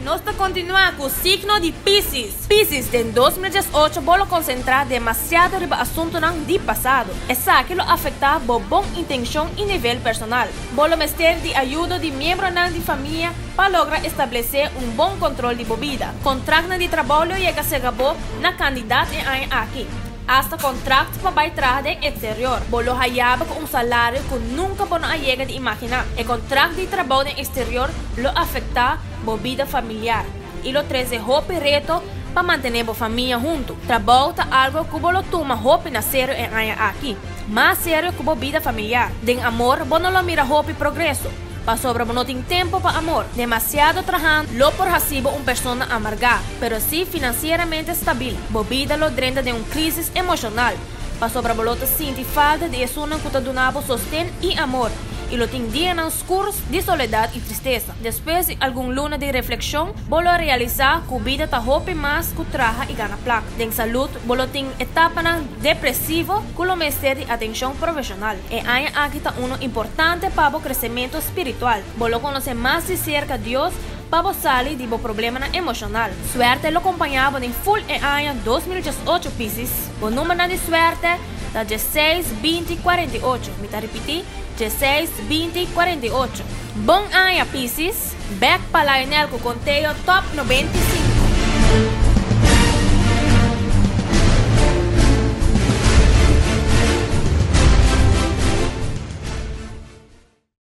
Nós continuamos com o signo de Piscis. Piscis, em 2018, vou concentrar demasiado no assunto de passado. Essa que lo afeta a boa intenção e nível personal. Vou mestre de ajuda de membros de família para lograr estabelecer bom controle de bebida. Contrato de trabalho chega a ser bom na candidata aqui. Hasta contrato para bailar de exterior. Bolo hayaba com salário que nunca vão chegar de imaginar. O contrato de trabalho no exterior lo afeta a vida familiar. E lo traz hope reto para manter a família junto. Trabalho é algo que bolo toma hope na sério aqui. Mais sério que a vida familiar. Den amor, bono lo mira hope progresso. Para sobra no tem tempo para amor. Demasiado trabajando, lo por recibo persona amargada, pero sí financieramente estabil. Bobida lo drena de crisis emocional. Para sobra bolota sinti falta de uma que te donava sostén e amor. E lo tem dia oscuros de soledade e tristeza. Depois de algum luna de reflexão, bolo realizar que a vida está hope mais que traja e gana placa. Den saúde, bolo tem etapa depressivo que lo mestre de atenção profissional. E aí aqui está importante para o crescimento espiritual. Bolo conhecer mais de cerca Deus para sair de problema emocional. Suerte lo acompanhava em full e ano 2018 Piscis. O número de suerte é 16, 20, 48. Me tá repetir? 16, 20, 48. Bom ano Piscis. Back para Lionel com conteúdo top 95.